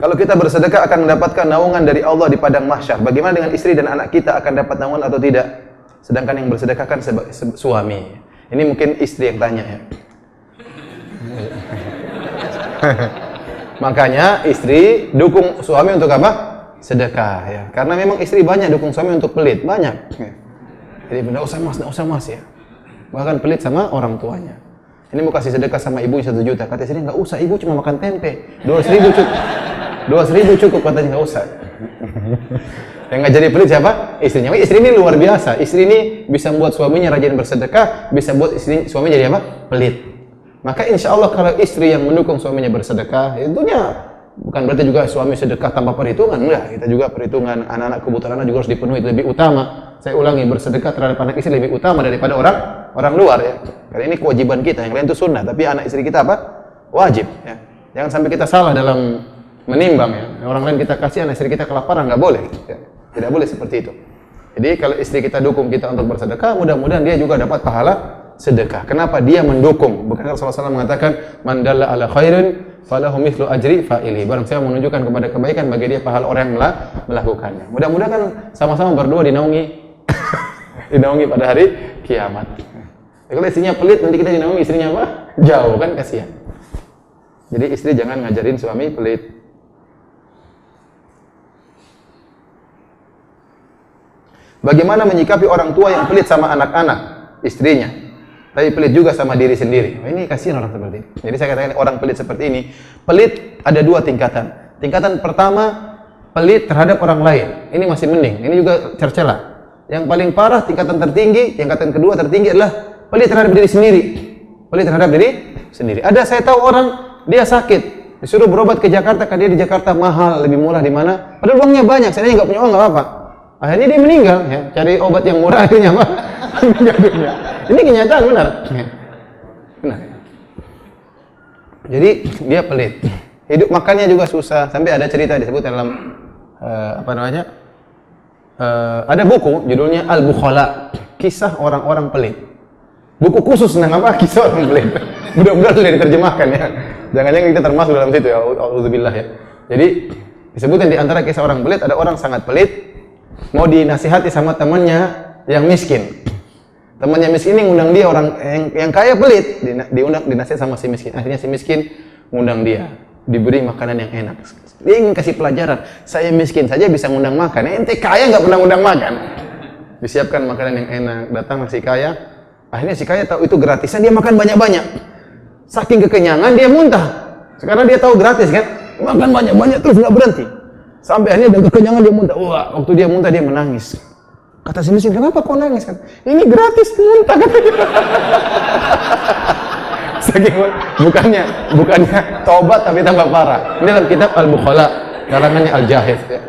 Kalau kita bersedekah akan mendapatkan naungan dari Allah di padang mahsyar. Bagaimana dengan istri dan anak kita, akan dapat naungan atau tidak? Sedangkan yang bersedekah kan suami. Ini mungkin istri yang tanya ya. Makanya istri dukung suami untuk apa? Sedekah ya. Karena memang istri banyak dukung suami untuk pelit, banyak. Jadi enggak usah mas ya. Bahkan pelit sama orang tuanya. Ini mau kasih sedekah sama ibu 1 juta, kata istri enggak usah, ibu cuma makan tempe. 200.000 cukup. 200.000 cukup, katanya enggak usah. Yang nggak jadi pelit siapa? Istrinya. Istri ini luar biasa. Istri ini bisa membuat suaminya rajin bersedekah, bisa buat suaminya jadi apa? Pelit. Maka insya Allah kalau istri yang mendukung suaminya bersedekah, tentunya bukan berarti juga suami sedekah tanpa perhitungan. Enggak, kita juga perhitungan anak-anak, kebutuhan anak juga harus dipenuhi, itu lebih utama. Saya ulangi, bersedekah terhadap anak istri lebih utama daripada orang luar ya. Karena ini kewajiban kita, yang lain itu sunnah, tapi anak istri kita apa? Wajib ya. Jangan sampai kita salah dalam menimbang ya. Orang lain kita kasih, anak istri kita kelaparan, nggak boleh ya. Tidak boleh seperti itu. Jadi kalau istri kita dukung kita untuk bersedekah, mudah-mudahan dia juga dapat pahala sedekah. Kenapa dia mendukung? Bukan Rasulullah SAW mengatakan, "Man dalla ala khairin falahu mithlu ajri fa'ili." Barang siapa menunjukkan kepada kebaikan, bagi dia pahala orang yang melakukannya. Mudah-mudahan kan sama-sama berdua dinaungi dinaungi pada hari kiamat. Kalau istrinya pelit, nanti kita dinaungi istrinya apa? Jauh kan, kasihan. Jadi istri jangan ngajarin suami pelit. Bagaimana menyikapi orang tua yang pelit sama anak-anak istrinya, tapi pelit juga sama diri sendiri? Ini kasihan orang seperti ini. Jadi saya katakan orang pelit seperti ini, pelit ada 2 tingkatan. Tingkatan pertama, pelit terhadap orang lain. Ini masih mending, ini juga tercela. Yang paling parah, tingkatan tertinggi, tingkatan kedua tertinggi adalah pelit terhadap diri sendiri. Pelit terhadap diri sendiri. Ada, saya tahu orang, dia sakit, disuruh berobat ke Jakarta, karena dia di Jakarta mahal, lebih murah di mana? Padahal uangnya banyak, saya nggak punya uang, nggak apa-apa. Akhirnya dia meninggal, ya. Cari obat yang murah akhirnya mah. Ini kenyataan, benar. Benar. Jadi dia pelit. Hidup makannya juga susah. Sampai ada cerita disebut dalam ada buku judulnya Al-Bukhala, kisah orang-orang pelit. Buku khusus tentang apa? Kisah orang pelit. Mudah-mudahan sudah diterjemahkan ya. Jangan-jangan kita termasuk dalam situ ya. Auzubillah ya. Jadi disebutkan di antara kisah orang pelit, ada orang sangat pelit, mau dinasihati sama temannya yang miskin. Temannya miskin ini ngundang dia, orang yang kaya pelit, dinasihat sama si miskin. Akhirnya si miskin ngundang dia, diberi makanan yang enak. Dia ingin kasih pelajaran, saya miskin saja bisa ngundang makan, ente kaya nggak pernah ngundang makan. Disiapkan makanan yang enak, datang si kaya. Akhirnya si kaya tahu itu gratisan, dia makan banyak-banyak. Saking kekenyangan dia muntah. Sekarang dia tahu gratis kan, makan banyak-banyak terus nggak berhenti. Sampai akhirnya dengan kekenyangan dia muntah. Wah, waktu dia muntah dia menangis. Kata si miskin, kenapa kau nangis? Kan, ini gratis muntah, kata dia. Saking bukannya tobat tapi tambah parah. Ini dalam kitab Al-Bukhala, karangannya Al-Jahid. Ya.